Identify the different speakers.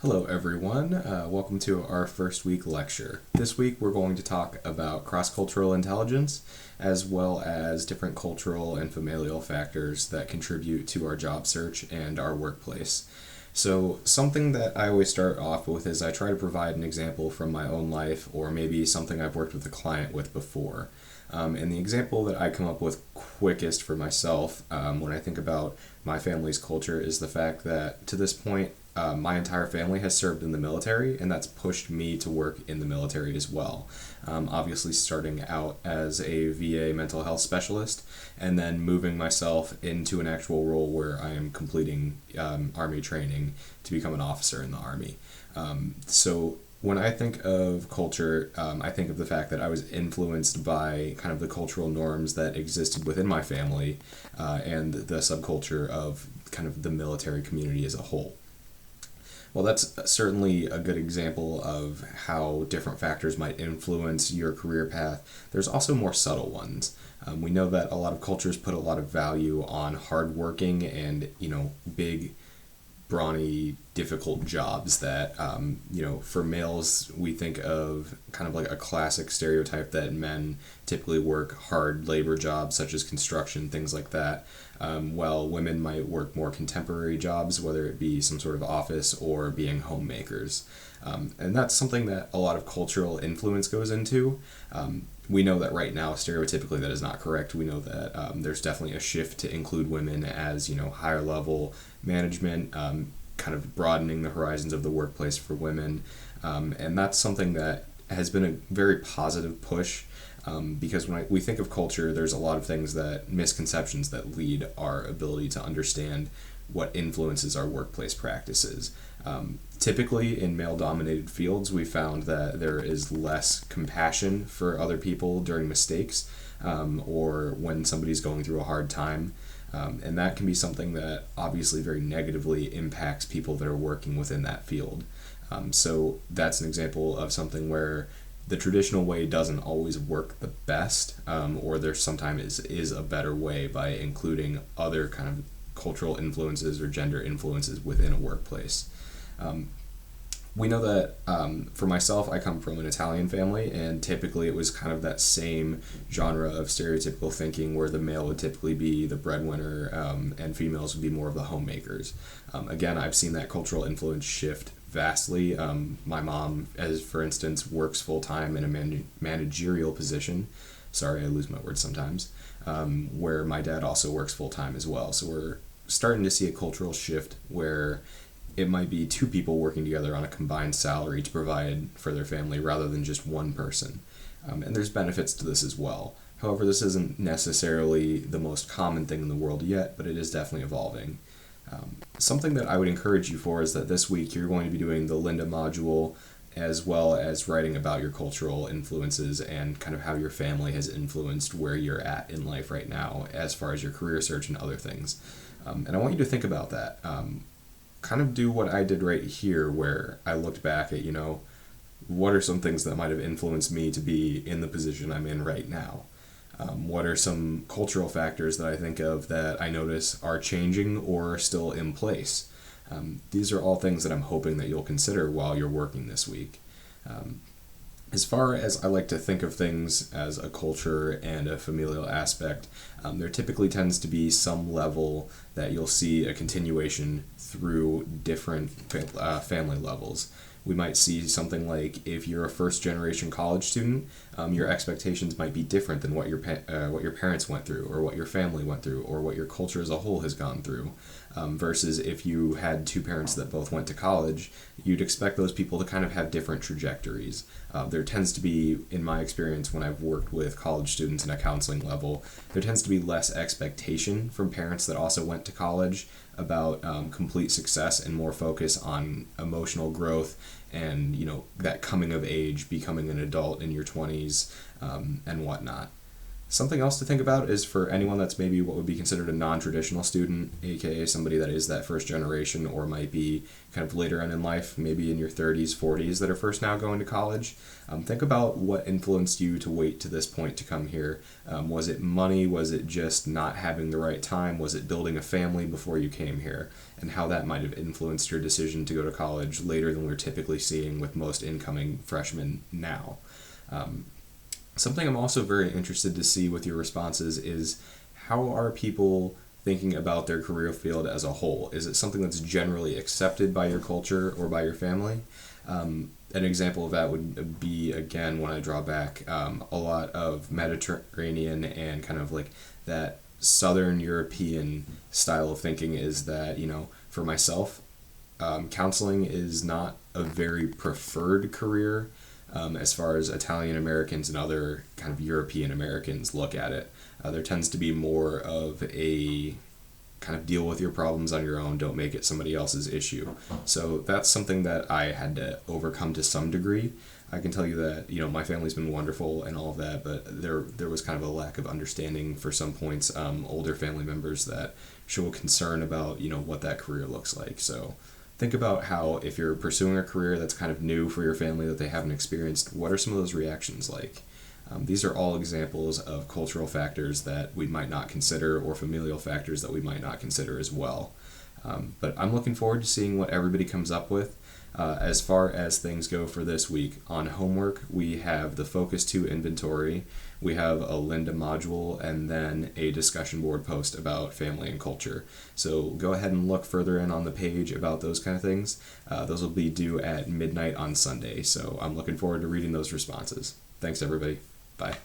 Speaker 1: Hello everyone, welcome to our first week lecture. This week we're going to talk about cross-cultural intelligence as well as different cultural and familial factors that contribute to our job search and our workplace. So something that I always start off with is I try to provide an example from my own life or maybe something I've worked with a client with before. And the example that I come up with quickest for myself when I think about my family's culture is the fact that to this point my entire family has served in the military, and that's pushed me to work in the military as well. Obviously starting out as a VA mental health specialist and then moving myself into an actual role where I am completing Army training to become an officer in the Army. So when I think of culture, I think of the fact that I was influenced by kind of the cultural norms that existed within my family and the subculture of kind of the military community as a whole. Well, that's certainly a good example of how different factors might influence your career path. There's also more subtle ones. We know that a lot of cultures put a lot of value on hardworking and, big, brawny, difficult jobs that, for males, we think of kind of like a classic stereotype that men typically work hard labor jobs such as construction, things like that, while women might work more contemporary jobs, whether it be some sort of office or being homemakers. And that's something that a lot of cultural influence goes into. We know that right now, stereotypically, that is not correct. We know that there's definitely a shift to include women as, higher level management, kind of broadening the horizons of the workplace for women. And that's something that has been a very positive push because when we think of culture, there's a lot of misconceptions that lead our ability to understand what influences our workplace practices. Typically in male-dominated fields, we found that there is less compassion for other people during mistakes or when somebody's going through a hard time. And that can be something that obviously very negatively impacts people that are working within that field. So that's an example of something where the traditional way doesn't always work the best, or there sometimes is a better way by including other kind of cultural influences or gender influences within a workplace. We know that for myself, I come from an Italian family, and typically it was kind of that same genre of stereotypical thinking where the male would typically be the breadwinner and females would be more of the homemakers. Again, I've seen that cultural influence shift vastly. My mom, as for instance, works full-time in a managerial position. Sorry, I lose my words sometimes. Where my dad also works full-time as well. So we're starting to see a cultural shift where it might be two people working together on a combined salary to provide for their family rather than just one person. And there's benefits to this as well. However, this isn't necessarily the most common thing in the world yet, but it is definitely evolving. Something that I would encourage you for is that this week you're going to be doing the Linda module as well as writing about your cultural influences and kind of how your family has influenced where you're at in life right now as far as your career search and other things. And I want you to think about that. Kind of do what I did right here where I looked back at, what are some things that might have influenced me to be in the position I'm in right now? What are some cultural factors that I think of that I notice are changing or are still in place? These are all things that I'm hoping that you'll consider while you're working this week. As far as I like to think of things as a culture and a familial aspect, there typically tends to be some level that you'll see a continuation through different family levels. We might see something like if you're a first-generation college student, your expectations might be different than what your parents went through or what your family went through or what your culture as a whole has gone through. Versus if you had two parents that both went to college, you'd expect those people to kind of have different trajectories. There tends to be, in my experience when I've worked with college students in a counseling level, there tends to be less expectation from parents that also went to college about complete success and more focus on emotional growth and that coming of age, becoming an adult in your 20s and whatnot. Something else to think about is for anyone that's maybe what would be considered a non-traditional student, aka somebody that is that first generation or might be kind of later on in life, maybe in your 30s, 40s, that are first now going to college. Think about what influenced you to wait to this point to come here. Was it money? Was it just not having the right time? Was it building a family before you came here? And how that might have influenced your decision to go to college later than we're typically seeing with most incoming freshmen now. Something I'm also very interested to see with your responses is how are people thinking about their career field as a whole? Is it something that's generally accepted by your culture or by your family? An example of that would be, again, when I draw back a lot of Mediterranean and kind of like that Southern European style of thinking is that, for myself, counseling is not a very preferred career. As far as Italian Americans and other kind of European Americans look at it. There tends to be more of a kind of deal with your problems on your own, don't make it somebody else's issue. So that's something that I had to overcome to some degree. I can tell you that, my family's been wonderful and all of that, but there was kind of a lack of understanding for some points, older family members that show concern about, what that career looks like. So think about how if you're pursuing a career that's kind of new for your family that they haven't experienced, what are some of those reactions like? These are all examples of cultural factors that we might not consider or familial factors that we might not consider as well. But I'm looking forward to seeing what everybody comes up with. As far as things go for this week, on homework we have the Focus 2 inventory, we have a Linda module, and then a discussion board post about family and culture. So go ahead and look further in on the page about those kind of things. Those will be due at midnight on Sunday, so I'm looking forward to reading those responses. Thanks everybody. Bye.